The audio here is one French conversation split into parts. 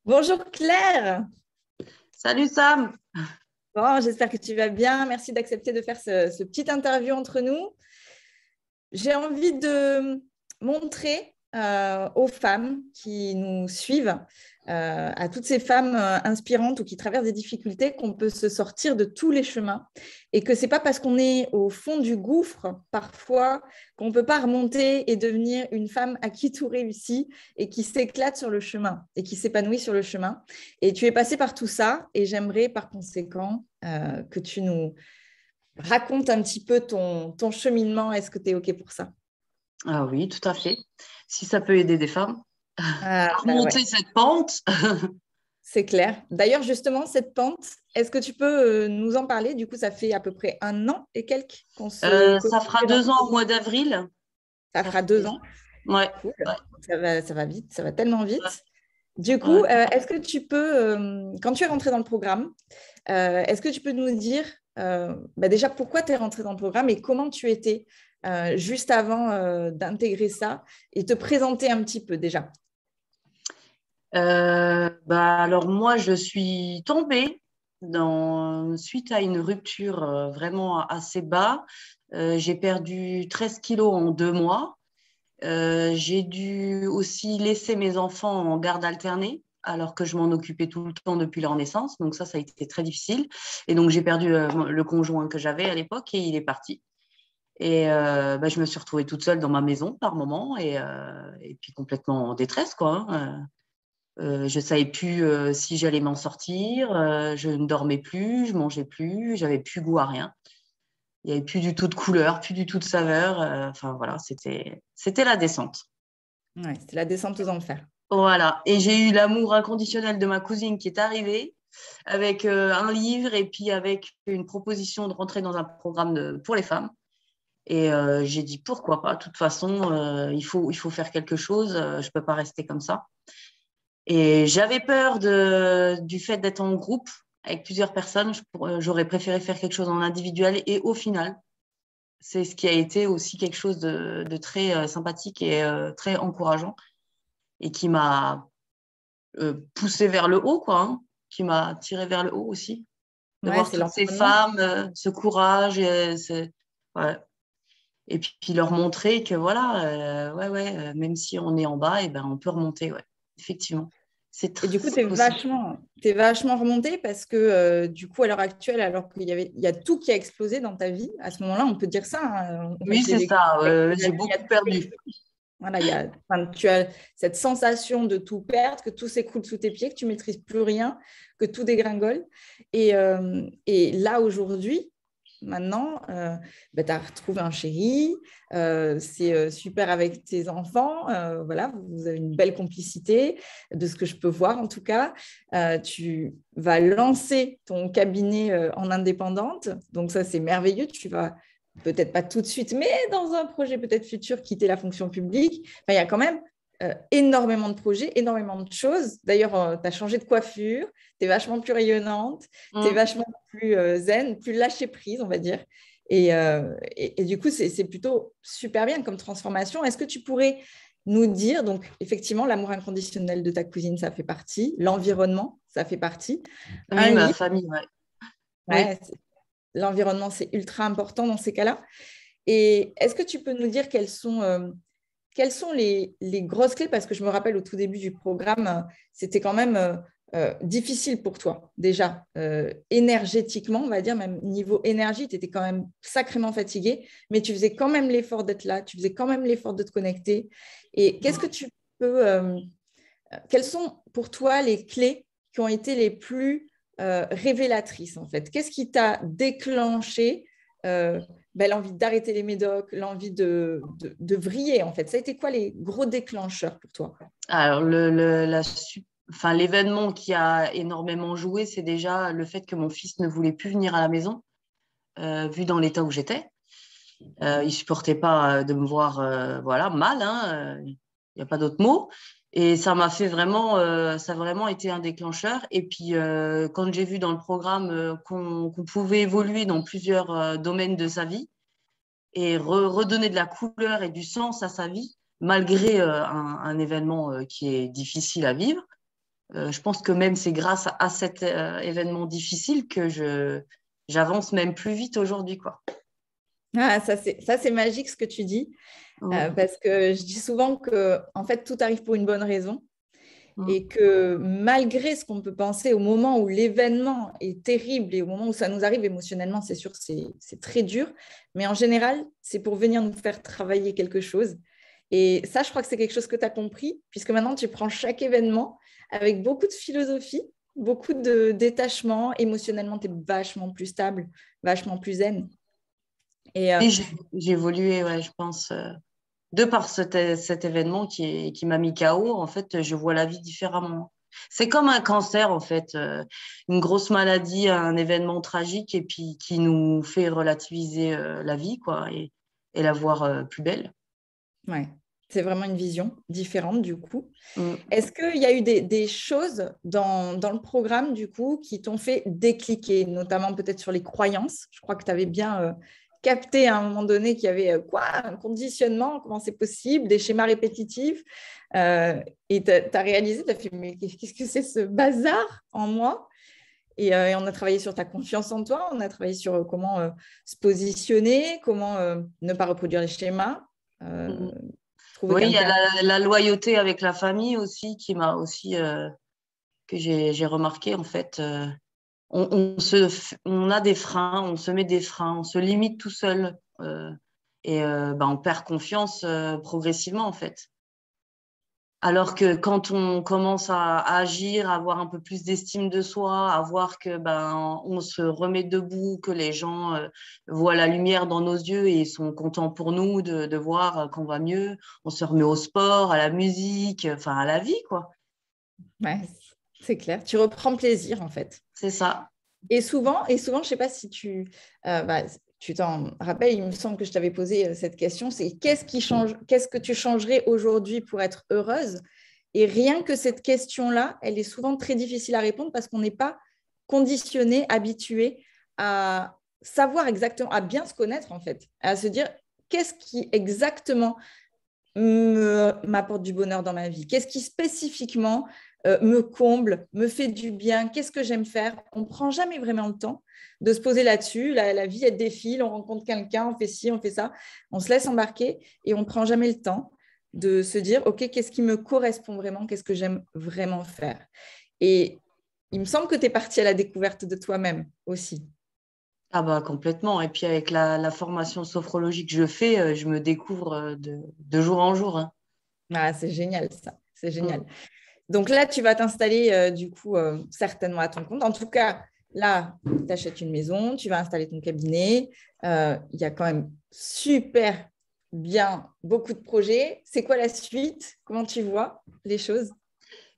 Bonjour Claire. Salut Sam. Bon, j'espère que tu vas bien. Merci d'accepter de faire ce petit interview entre nous. J'ai envie de montrer aux femmes qui nous suivent, à toutes ces femmes inspirantes ou qui traversent des difficultés, qu'on peut se sortir de tous les chemins et que ce n'est pas parce qu'on est au fond du gouffre, parfois, qu'on ne peut pas remonter et devenir une femme à qui tout réussit et qui s'éclate sur le chemin et qui s'épanouit sur le chemin. Et tu es passée par tout ça et j'aimerais par conséquent que tu nous racontes un petit peu ton cheminement. Est-ce que tu es OK pour ça? Ah oui, tout à fait. Si ça peut aider des femmes Ah, à bah ouais, remonter cette pente, c'est clair. D'ailleurs, justement, cette pente, est-ce que tu peux nous en parler? Du coup, ça fait à peu près un an et quelques qu'on se ça fera connaît dans 2 ans le au mois d'avril. Ça Ça fera fera deux déjà. ans. Ouais, Cool. ouais, Ça va vite, ça va tellement vite. Du coup, ouais. est-ce que tu peux, quand tu es rentré dans le programme, est-ce que tu peux nous dire déjà pourquoi tu es rentré dans le programme et comment tu étais juste avant d'intégrer ça et te présenter un petit peu déjà? Alors moi, je suis tombée suite à une rupture vraiment assez bas. J'ai perdu 13 kilos en 2 mois. J'ai dû aussi laisser mes enfants en garde alternée, alors que je m'en occupais tout le temps depuis leur naissance. Donc ça a été très difficile. Et donc j'ai perdu le conjoint que j'avais à l'époque et il est parti. Et je me suis retrouvée toute seule dans ma maison par moment et puis complètement en détresse, quoi, hein. Je ne savais plus si j'allais m'en sortir. Je ne dormais plus, je mangeais plus, j'avais plus goût à rien. Il n'y avait plus du tout de couleur, plus du tout de saveur. Enfin voilà, c'était la descente. Ouais, c'est la descente aux enfers. Voilà. Et j'ai eu l'amour inconditionnel de ma cousine qui est arrivée avec un livre et puis avec une proposition de rentrer dans un programme pour les femmes. Et j'ai dit pourquoi pas. De toute façon, il faut faire quelque chose. Je ne peux pas rester comme ça. Et j'avais peur du fait d'être en groupe avec plusieurs personnes. J'aurais préféré faire quelque chose en individuel. Et au final, c'est ce qui a été aussi quelque chose de très sympathique et très encourageant et qui m'a poussé vers le haut, quoi, hein, qui m'a tiré vers le haut aussi. De Ouais, voir c'est toutes ces l'environnement. femmes, ce courage, ouais. Et puis leur montrer que voilà, ouais, ouais, même si on est en bas, et ben, on peut remonter, ouais, effectivement. Et du coup, C'est possible. t'es vachement remonté parce que du coup, à l'heure actuelle, alors il y a tout qui a explosé dans ta vie, à ce moment-là, on peut dire ça, hein, Oui, je l'ai c'est vécu. ça. Il J'ai y a beaucoup tout qui perdu. explose. Voilà, enfin, tu as cette sensation de tout perdre, que tout s'écroule sous tes pieds, que tu maîtrises plus rien, que tout dégringole. Et là, aujourd'hui, maintenant, tu as retrouvé un chéri, c'est super avec tes enfants, voilà, vous avez une belle complicité, de ce que je peux voir en tout cas. Tu vas lancer ton cabinet en indépendante, donc ça c'est merveilleux, tu vas peut-être pas tout de suite, mais dans un projet peut-être futur, quitter la fonction publique. Enfin, il y a quand même énormément de projets, énormément de choses. D'ailleurs, tu as changé de coiffure, tu es vachement plus rayonnante, tu es Mm. vachement plus zen, plus lâcher prise, on va dire. Et du coup, c'est plutôt super bien comme transformation. Est-ce que tu pourrais nous dire, donc effectivement, l'amour inconditionnel de ta cousine, ça fait partie, l'environnement, ça fait partie, un Oui, ma livre, famille, ouais. Oui. ouais, l'environnement, c'est ultra important dans ces cas-là. Et est-ce que tu peux nous dire quelles sont les grosses clés? Parce que je me rappelle au tout début du programme, c'était quand même difficile pour toi, déjà, énergétiquement, on va dire, même niveau énergie, tu étais quand même sacrément fatigué, mais tu faisais quand même l'effort d'être là, tu faisais quand même l'effort de te connecter. Et qu'est-ce que tu peux, quelles sont pour toi les clés qui ont été les plus révélatrices, en fait? Qu'est-ce qui t'a déclenché l'envie d'arrêter les médocs, l'envie de vriller, en fait? Ça a été quoi les gros déclencheurs pour toi? Alors, enfin, l'événement qui a énormément joué, c'est déjà le fait que mon fils ne voulait plus venir à la maison, vu dans l'état où j'étais. Il supportait pas de me voir voilà, mal, hein, il n'y a pas d'autre mot. Et ça m'a fait vraiment, ça a vraiment été un déclencheur. Et puis, quand j'ai vu dans le programme qu'on pouvait évoluer dans plusieurs domaines de sa vie et redonner de la couleur et du sens à sa vie, malgré un événement qui est difficile à vivre, Je pense que même c'est grâce à cet événement difficile que j'avance même plus vite aujourd'hui, quoi. Ah, ça, c'est magique ce que tu dis, Mm, parce que je dis souvent que en fait, tout arrive pour une bonne raison mm. et que malgré ce qu'on peut penser au moment où l'événement est terrible et au moment où ça nous arrive émotionnellement, c'est sûr, c'est très dur, mais en général, c'est pour venir nous faire travailler quelque chose. Et ça, je crois que c'est quelque chose que tu as compris, puisque maintenant, tu prends chaque événement avec beaucoup de philosophie, beaucoup de détachement. Émotionnellement, tu es vachement plus stable, vachement plus zen. Et Et j'ai évolué, ouais, je pense, de par cet événement qui m'a mis KO, en fait, je vois la vie différemment. C'est comme un cancer, en fait, une grosse maladie, un événement tragique, et puis qui nous fait relativiser la vie, quoi, et la voir plus belle. ouais, c'est vraiment une vision différente du coup. Mm. Est-ce qu'il y a eu des choses dans le programme du coup qui t'ont fait décliquer, notamment peut-être sur les croyances? Je crois que tu avais bien capté à un moment donné qu'il y avait quoi, un conditionnement, comment c'est possible, des schémas répétitifs. Et tu as réalisé, tu as fait, mais qu'est-ce que c'est ce bazar en moi? Et on a travaillé sur ta confiance en toi, on a travaillé sur comment se positionner, comment ne pas reproduire les schémas, Mm. trouver Oui, il y a quelqu'un. la loyauté avec la famille aussi qui m'a aussi que j'ai remarqué en fait. On a des freins, on se met des freins, on se limite tout seul et on perd confiance progressivement en fait. Alors que quand on commence à agir, à avoir un peu plus d'estime de soi, à voir que on se remet debout, que les gens voient la lumière dans nos yeux et sont contents pour nous de voir qu'on va mieux, on se remet au sport, à la musique, enfin à la vie, quoi. Ouais, c'est clair. Tu reprends plaisir, en fait. C'est ça. Et souvent, je ne sais pas si tu t'en rappelles, il me semble que je t'avais posé cette question, c'est qu'est-ce qui change, qu'est-ce que tu changerais aujourd'hui pour être heureuse? Et rien que cette question-là, elle est souvent très difficile à répondre parce qu'on n'est pas conditionné, habitué à savoir exactement, à bien se connaître, en fait, à se dire qu'est-ce qui exactement m'apporte du bonheur dans ma vie? Qu'est-ce qui spécifiquement me comble, me fait du bien? Qu'est-ce que j'aime faire? On ne prend jamais vraiment le temps de se poser là-dessus. La vie, elle défile, on rencontre quelqu'un, on fait ci, on fait ça. On se laisse embarquer et on ne prend jamais le temps de se dire, OK, qu'est-ce qui me correspond vraiment? Qu'est-ce que j'aime vraiment faire? Et il me semble que tu es partie à la découverte de toi-même aussi. Ah bah complètement. Et puis avec la formation sophrologie que je fais, je me découvre de jour en jour, hein. Ah, c'est génial, ça. C'est génial. Mm. Donc là, tu vas t'installer du coup certainement à ton compte. En tout cas, là, tu achètes une maison, tu vas installer ton cabinet. Il y a quand même super bien beaucoup de projets. C'est quoi la suite? Comment tu vois les choses?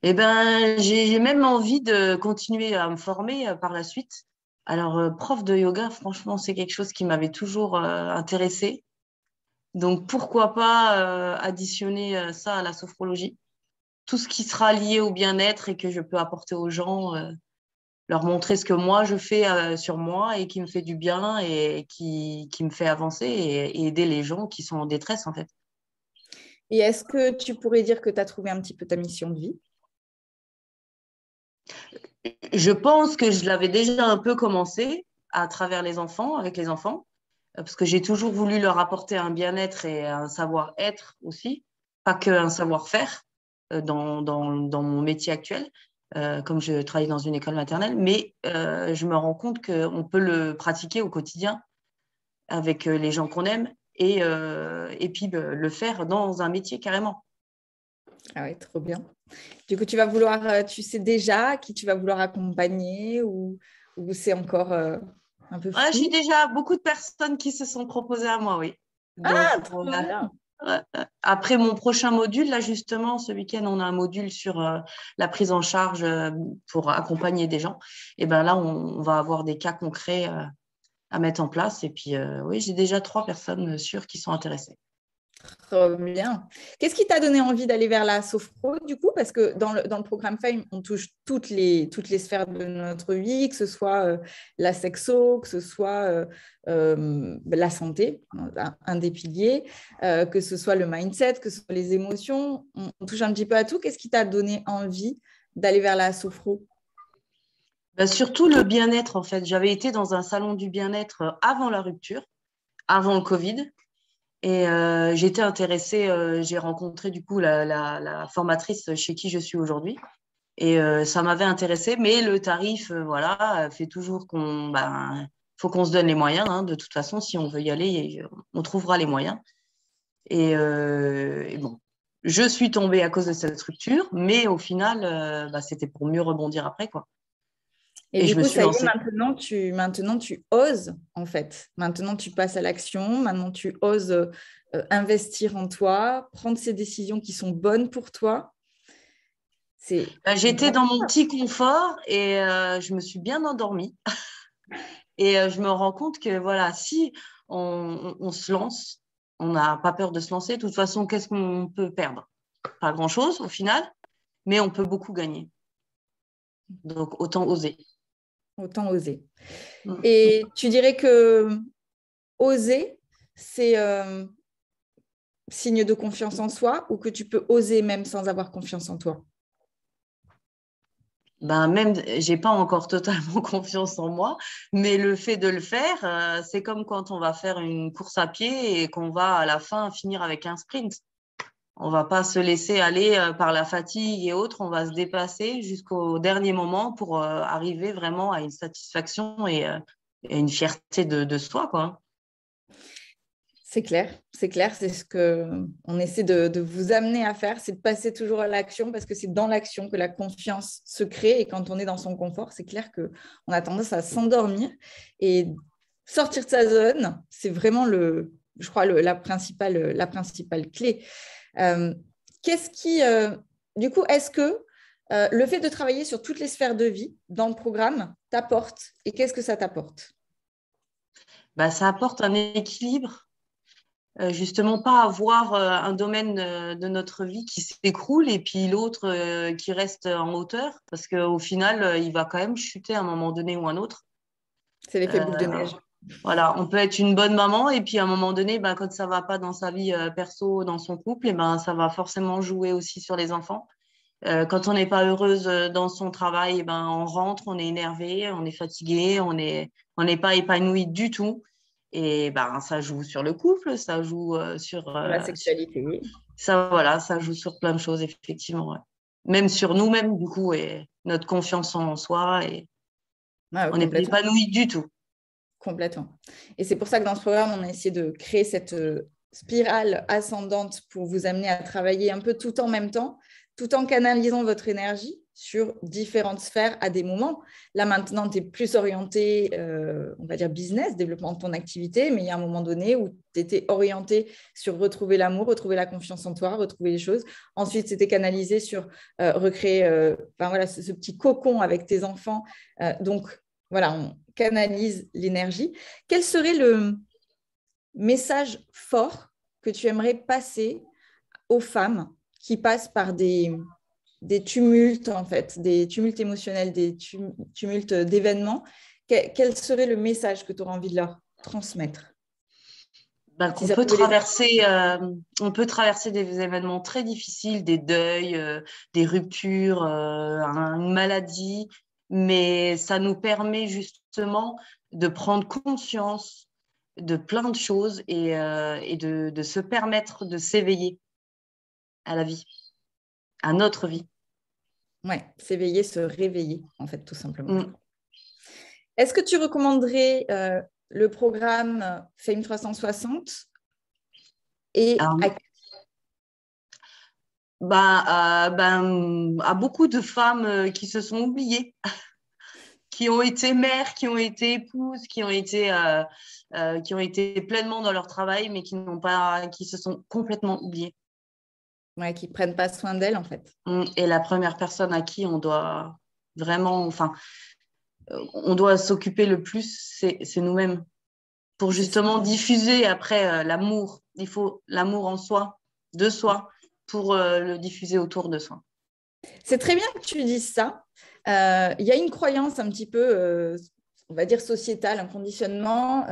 Eh ben, j'ai même envie de continuer à me former par la suite. Alors, prof de yoga, franchement, c'est quelque chose qui m'avait toujours intéressée. Donc, pourquoi pas additionner ça à la sophrologie? Tout ce qui sera lié au bien-être et que je peux apporter aux gens, leur montrer ce que moi je fais sur moi et qui me fait du bien et qui me fait avancer et aider les gens qui sont en détresse, en fait. Et est-ce que tu pourrais dire que tu as trouvé un petit peu ta mission de vie? Je pense que je l'avais déjà un peu commencé à travers les enfants, avec les enfants, parce que j'ai toujours voulu leur apporter un bien-être et un savoir-être aussi, pas qu'un savoir-faire dans mon métier actuel, comme je travaille dans une école maternelle, mais je me rends compte qu'on peut le pratiquer au quotidien avec les gens qu'on aime et puis le faire dans un métier carrément. Ah ouais, trop bien. Du coup, tu vas vouloir, tu sais déjà qui tu vas vouloir accompagner ou c'est encore un peu Ouais, j'ai flou? déjà beaucoup de personnes qui se sont proposées à moi, oui. Donc, Ah, trop bien. après mon prochain module, là justement, ce week-end, on a un module sur la prise en charge pour accompagner des gens. Et ben là, on va avoir des cas concrets à mettre en place. Et puis, oui, j'ai déjà 3 personnes sûres qui sont intéressées. Trop bien. Qu'est-ce qui t'a donné envie d'aller vers la sophro, du coup? Parce que dans le programme Fame, on touche toutes les sphères de notre vie, que ce soit la sexo, que ce soit la santé, un des piliers, que ce soit le mindset, que ce soit les émotions. On touche un petit peu à tout. Qu'est-ce qui t'a donné envie d'aller vers la sophro? Bah, surtout le bien-être, en fait. J'avais été dans un salon du bien-être avant la rupture, avant le Covid. Et j'étais intéressée, j'ai rencontré du coup la formatrice chez qui je suis aujourd'hui. Et ça m'avait intéressée, mais le tarif, voilà, fait toujours faut qu'on se donne les moyens. Hein. De toute façon, si on veut y aller, on trouvera les moyens. Et bon, je suis tombée à cause de cette rupture, mais au final, c'était pour mieux rebondir après, quoi. Et Et du je me coup, suis ça y est, lancée. maintenant, tu oses, en fait. Maintenant, tu passes à l'action. Maintenant, tu oses investir en toi, prendre ces décisions qui sont bonnes pour toi. C'est J'étais bravo. dans mon petit confort et je me suis bien endormie. Et je me rends compte que voilà, si on se lance, on n'a pas peur de se lancer. De toute façon, qu'est-ce qu'on peut perdre? Pas grand-chose au final, mais on peut beaucoup gagner. Donc, autant oser. Autant oser. Mm. Et tu dirais que oser, c'est signe de confiance en soi ou que tu peux oser même sans avoir confiance en toi? Même, j'ai pas encore totalement confiance en moi, mais le fait de le faire, c'est comme quand on va faire une course à pied et qu'on va à la fin finir avec un sprint. On va pas se laisser aller par la fatigue et autres, on va se dépasser jusqu'au dernier moment pour arriver vraiment à une satisfaction et une fierté de soi, quoi. C'est clair, c'est ce que on essaie de vous amener à faire, c'est de passer toujours à l'action parce que c'est dans l'action que la confiance se crée et quand on est dans son confort, c'est clair qu'on a tendance à s'endormir et sortir de sa zone, c'est vraiment je crois, la principale clé. Euh, qu'est-ce qui, du coup, est-ce que le fait de travailler sur toutes les sphères de vie dans le programme t'apporte et qu'est-ce que ça t'apporte? Ça apporte un équilibre, justement pas avoir un domaine de notre vie qui s'écroule et puis l'autre qui reste en hauteur, parce qu'au final, il va quand même chuter à un moment donné ou un autre. C'est l'effet boule de Euh, neige. voilà, on peut être une bonne maman et puis à un moment donné, quand ça va pas dans sa vie perso, dans son couple, et ça va forcément jouer aussi sur les enfants. Quand on n'est pas heureuse dans son travail, on rentre, on est énervé, on est fatigué, on n'est pas épanoui du tout. Et ça joue sur le couple, ça joue Sur la sexualité. ça, voilà, ça joue sur plein de choses, effectivement. Ouais. Même sur nous-mêmes, du coup, et notre confiance en soi, et Ouais, on n'est pas complètement, épanoui du tout. complètement. Et c'est pour ça que dans ce programme, on a essayé de créer cette spirale ascendante pour vous amener à travailler un peu tout en même temps, tout en canalisant votre énergie sur différentes sphères à des moments. Là, maintenant, tu es plus orienté, on va dire, business, développement de ton activité, mais il y a un moment donné où tu étais orienté sur retrouver l'amour, retrouver la confiance en toi, retrouver les choses. Ensuite, c'était canalisé sur recréer voilà, ce petit cocon avec tes enfants. Donc, voilà, on canalise l'énergie. Quel serait le message fort que tu aimerais passer aux femmes qui passent par des tumultes, en fait, des tumultes émotionnels, des tumultes d'événements? Quel serait le message que tu auras envie de leur transmettre? Si ça pouvait les... On peut traverser des événements très difficiles, des deuils, des ruptures, une maladie, mais ça nous permet justement de prendre conscience de plein de choses et de se permettre de s'éveiller à la vie, à notre vie. Ouais, s'éveiller, se réveiller, en fait, tout simplement, je Mm. crois. Est-ce que tu recommanderais le programme Fame 360 et Alors, à beaucoup de femmes qui se sont oubliées, qui ont été mères, qui ont été épouses, qui ont été pleinement dans leur travail, mais qui se sont complètement oubliées. ouais, qui ne prennent pas soin d'elles, en fait. Et la première personne à qui on doit vraiment, on doit s'occuper le plus, c'est nous-mêmes. Pour C'est ça. justement diffuser après l'amour. Il faut l'amour en soi, de soi, pour le diffuser autour de soi. C'est très bien que tu dises ça. Il y a une croyance un petit peu, on va dire, sociétale, un conditionnement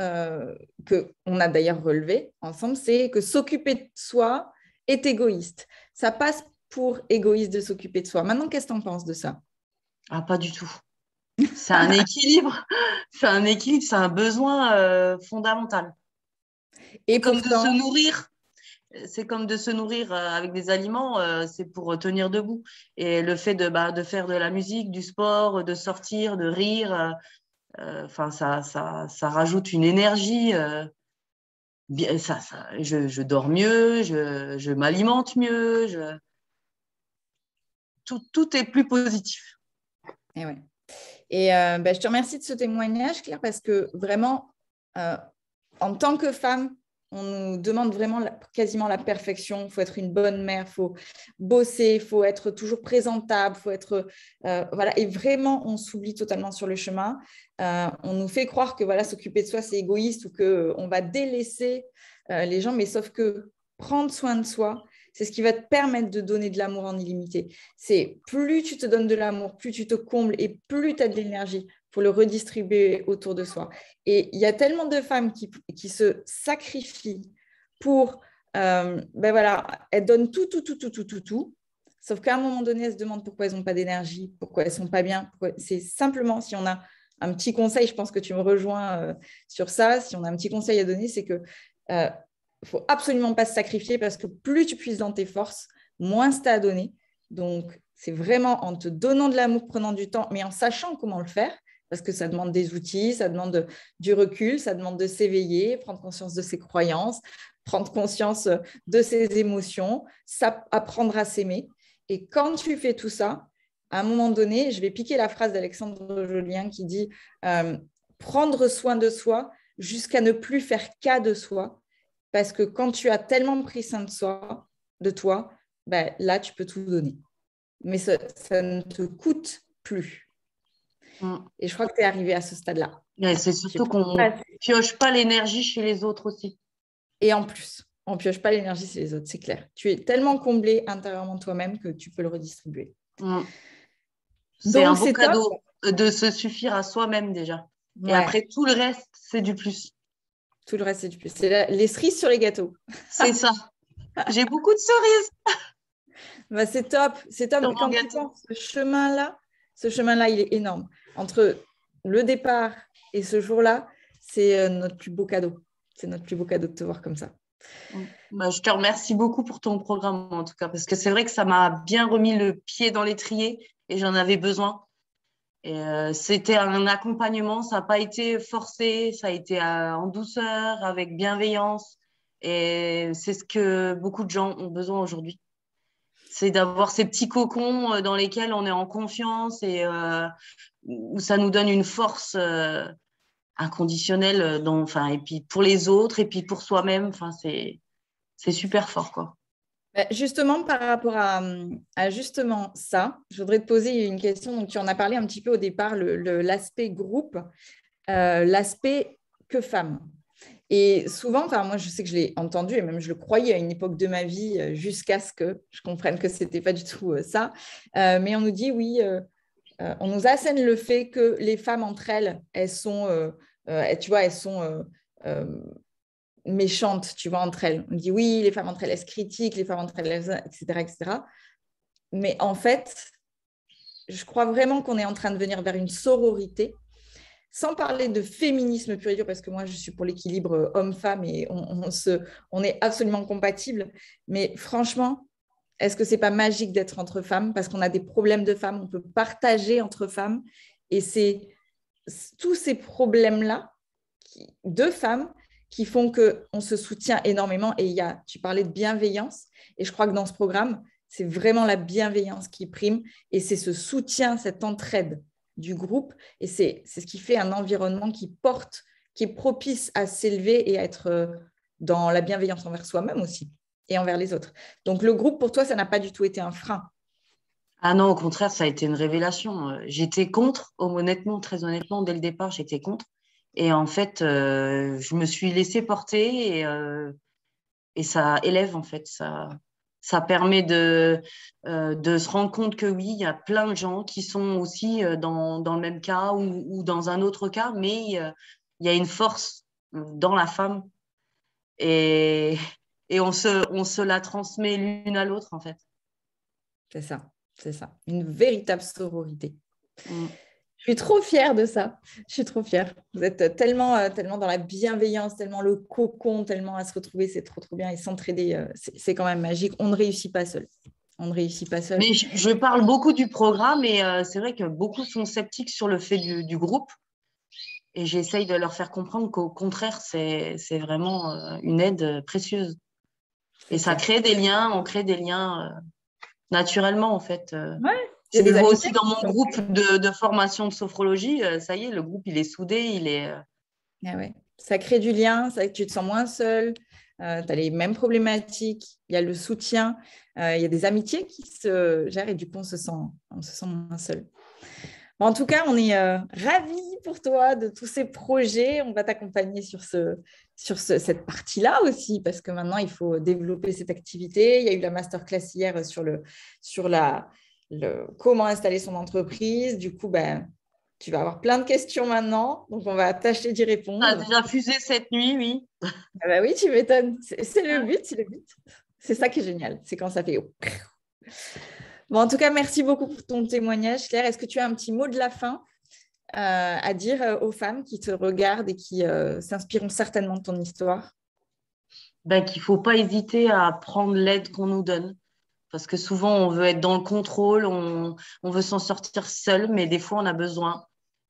qu'on a d'ailleurs relevé ensemble, c'est que s'occuper de soi est égoïste. Ça passe pour égoïste de s'occuper de soi. Maintenant, qu'est-ce que tu en penses de ça? Ah, pas du tout. C'est un équilibre, c'est un équilibre, c'est un besoin fondamental. Et C'est comme de se pourtant, nourrir. C'est comme de se nourrir avec des aliments, c'est pour tenir debout. Et le fait de faire de la musique, du sport, de sortir, de rire, enfin, ça rajoute une énergie. Bien, je dors mieux, je m'alimente mieux, tout est plus positif. et ouais. Et je te remercie de ce témoignage, Claire, parce que vraiment, en tant que femme, on nous demande vraiment quasiment la perfection. Il faut être une bonne mère, il faut bosser, il faut être toujours présentable, faut être voilà. Et vraiment, on s'oublie totalement sur le chemin. On nous fait croire que voilà, s'occuper de soi, c'est égoïste ou que on va délaisser les gens, mais sauf que prendre soin de soi, c'est ce qui va te permettre de donner de l'amour en illimité. C'est plus tu te donnes de l'amour, plus tu te combles et plus tu as de l'énergie pour le redistribuer autour de soi. Et il y a tellement de femmes qui se sacrifient pour, voilà, elles donnent tout, tout, tout, tout, tout, tout, tout. Sauf qu'à un moment donné, elles se demandent pourquoi elles n'ont pas d'énergie, pourquoi elles ne sont pas bien. C'est simplement, si on a un petit conseil, je pense que tu me rejoins sur ça, si on a un petit conseil à donner, c'est que faut absolument pas se sacrifier parce que plus tu puisses dans tes forces, moins c'est à donner. Donc, c'est vraiment en te donnant de l'amour, prenant du temps, mais en sachant comment le faire, parce que ça demande des outils, ça demande du recul, ça demande de s'éveiller, prendre conscience de ses croyances, prendre conscience de ses émotions, apprendre à s'aimer. Et quand tu fais tout ça, à un moment donné, je vais piquer la phrase d'Alexandre Jolien qui dit prendre soin de soi jusqu'à ne plus faire cas de soi. Parce que quand tu as tellement pris soin de toi, ben, là, tu peux tout donner. Mais ça ne te coûte plus. Mm. Et je crois que tu es arrivé à ce stade-là. Et c'est surtout qu'on pioche pas l'énergie chez les autres aussi. Et en plus, on ne pioche pas l'énergie chez les autres, c'est clair. Tu es tellement comblé intérieurement de toi-même que tu peux le redistribuer. Mm. C'est un Donc, beau c'est top. cadeau de se suffire à soi-même déjà. Et Ouais, après, tout le reste, c'est du plus. tout le reste, c'est du plus. C'est les cerises sur les gâteaux. C'est ça. J'ai beaucoup de cerises Bah, c'est top. C'est top. sur mon Quand tu gâteau. penses ce chemin-là, il est énorme. Entre le départ et ce jour-là, c'est notre plus beau cadeau. C'est notre plus beau cadeau de te voir comme ça. Bah, je te remercie beaucoup pour ton programme en tout cas, parce que c'est vrai que ça m'a bien remis le pied dans l'étrier et j'en avais besoin. Et c'était un accompagnement, ça n'a pas été forcé, ça a été en douceur, avec bienveillance. Et c'est ce que beaucoup de gens ont besoin aujourd'hui. C'est d'avoir ces petits cocons dans lesquels on est en confiance et où ça nous donne une force inconditionnelle, enfin, et puis pour les autres et puis pour soi-même. Enfin, c'est super fort, quoi. Justement, par rapport à justement ça, je voudrais te poser une question. Donc, tu en as parlé un petit peu au départ, l'aspect groupe, l'aspect que femme. Et souvent, enfin, moi, je sais que je l'ai entendu et même je le croyais à une époque de ma vie jusqu'à ce que je comprenne que ce n'était pas du tout ça. Mais on nous dit, oui, on nous assène le fait que les femmes entre elles, elles sont, tu vois, elles sont euh, méchantes, tu vois, entre elles. On dit, oui, les femmes entre elles, elles se critiquent, les femmes entre elles, etc., etc. Mais en fait, je crois vraiment qu'on est en train de venir vers une sororité sans parler de féminisme pur et dur, parce que moi, je suis pour l'équilibre homme-femme et on est absolument compatibles. Mais franchement, est-ce que c'est pas magique d'être entre femmes? Parce qu'on a des problèmes de femmes, on peut partager entre femmes. Et c'est tous ces problèmes-là de femmes qui font qu'on se soutient énormément. Et tu parlais de bienveillance. Et je crois que dans ce programme, c'est vraiment la bienveillance qui prime. Et c'est ce soutien, cette entraide du groupe. Et c'est ce qui fait un environnement qui porte, qui est propice à s'élever et à être dans la bienveillance envers soi-même aussi et envers les autres. Donc, le groupe, pour toi, ça n'a pas du tout été un frein. Ah non, au contraire, ça a été une révélation. J'étais contre, honnêtement, très honnêtement, dès le départ, j'étais contre. Et en fait, je me suis laissée porter et ça élève, en fait. Ça permet de se rendre compte que oui, il y a plein de gens qui sont aussi dans le même cas ou dans un autre cas, mais il y a une force dans la femme et on se la transmet l'une à l'autre, en fait. C'est ça, c'est ça. Une véritable sororité. Mm. Je suis trop fière de ça. Je suis trop fière. Vous êtes tellement, tellement dans la bienveillance, tellement le cocon, tellement à se retrouver, c'est trop, trop bien. Et s'entraider, c'est quand même magique. On ne réussit pas seul. On ne réussit pas seul. Mais je parle beaucoup du programme et c'est vrai que beaucoup sont sceptiques sur le fait du groupe. Et j'essaye de leur faire comprendre qu'au contraire, c'est vraiment une aide précieuse. Et ça crée des liens, on crée des liens naturellement, en fait. Ouais, il y Je a le des vois amitiés aussi dans qui mon sont... groupe de formation de sophrologie. Ça y est, le groupe, il est soudé, il est... Ah ouais. Ça crée du lien, ça, tu te sens moins seul, tu as les mêmes problématiques, il y a le soutien, il y a des amitiés qui se gèrent et du coup, on se sent moins seul. Bon, en tout cas, on est ravis pour toi de tous ces projets. On va t'accompagner cette partie-là aussi, parce que maintenant, il faut développer cette activité. Il y a eu la masterclass hier sur comment installer son entreprise. Du coup, ben, tu vas avoir plein de questions maintenant, donc on va tâcher d'y Ça a répondre. déjà fusé cette nuit, oui. Ah bah oui, tu m'étonnes. C'est le but, c'est le but. C'est ça qui est génial, c'est quand ça fait... Bon, en tout cas, merci beaucoup pour ton témoignage, Claire. Est-ce que tu as un petit mot de la fin à dire aux femmes qui te regardent et qui s'inspireront certainement de ton histoire? Ben, qu'il ne faut pas hésiter à prendre l'aide qu'on nous donne. Parce que souvent, on veut être dans le contrôle, on veut s'en sortir seul, mais des fois, on a besoin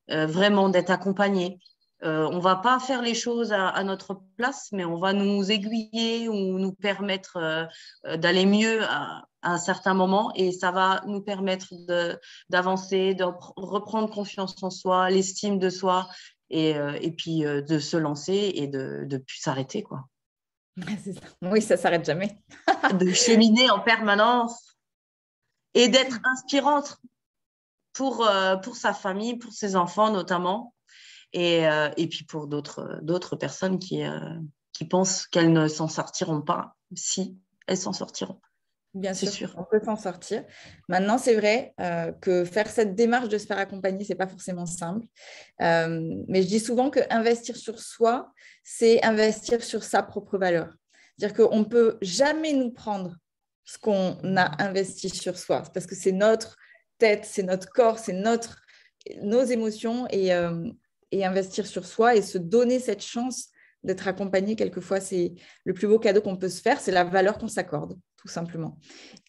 vraiment d'être accompagné. On ne va pas faire les choses à notre place, mais on va nous aiguiller ou nous permettre d'aller mieux à un certain moment et ça va nous permettre d'avancer, de reprendre confiance en soi, l'estime de soi et puis de se lancer et de ne plus s'arrêter, quoi. C'est ça. Oui, ça ne s'arrête jamais. De cheminer en permanence et d'être inspirante pour sa famille, pour ses enfants notamment. Et puis pour d'autres personnes qui pensent qu'elles ne s'en sortiront pas, si elles s'en sortiront, Bien c'est sûr, sûr. on peut s'en sortir. Maintenant, c'est vrai que faire cette démarche de se faire accompagner, ce n'est pas forcément simple. Mais je dis souvent que investir sur soi, c'est investir sur sa propre valeur. C'est-à-dire qu'on ne peut jamais nous prendre ce qu'on a investi sur soi, parce que c'est notre tête, c'est notre corps, c'est nos émotions et investir sur soi et se donner cette chance d'être accompagné, quelquefois, c'est le plus beau cadeau qu'on peut se faire, c'est la valeur qu'on s'accorde, tout simplement.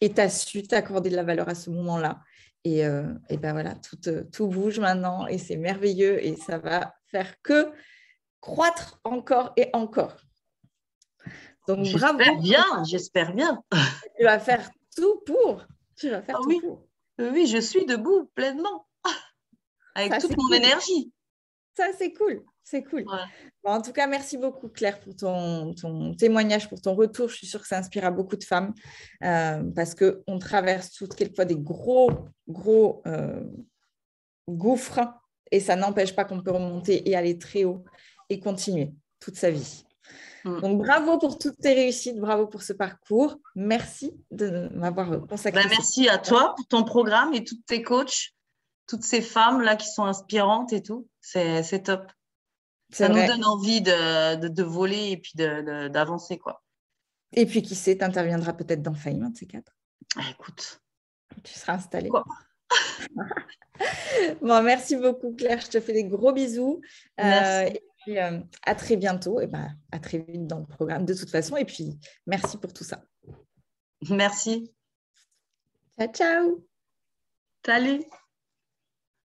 Et tu as su t'accorder de la valeur à ce moment-là. Et ben voilà, tout bouge maintenant et c'est merveilleux et ça va faire que croître encore et encore. Donc, bravo. J'espère bien. Tu vas faire tout pour. Tu vas faire Ah tout oui, pour. oui, je suis debout pleinement, avec Ça, toute c'est mon cool. énergie. Ça, c'est cool. C'est cool. Ouais. Bon, en tout cas, merci beaucoup, Claire, pour ton témoignage, pour ton retour. Je suis sûre que ça inspire à beaucoup de femmes parce qu'on traverse toutes quelquefois des gros gouffres et ça n'empêche pas qu'on peut remonter et aller très haut et continuer toute sa vie. Donc, bravo pour toutes tes réussites, bravo pour ce parcours. Merci de m'avoir consacré. Merci à toi pour ton programme et toutes tes coachs, toutes ces femmes-là qui sont inspirantes et tout. C'est top. Ça nous donne envie de voler et puis d'avancer, quoi. Et puis, qui sait, tu interviendras peut-être dans Fame, un de ces quatre. Ah, écoute. Tu seras installée. Quoi? Bon, merci beaucoup, Claire. Je te fais des gros bisous. Merci. Et puis, à très bientôt. Et ben, à très vite dans le programme, de toute façon. Et puis, merci pour tout ça. Merci. Ciao, ciao. Salut.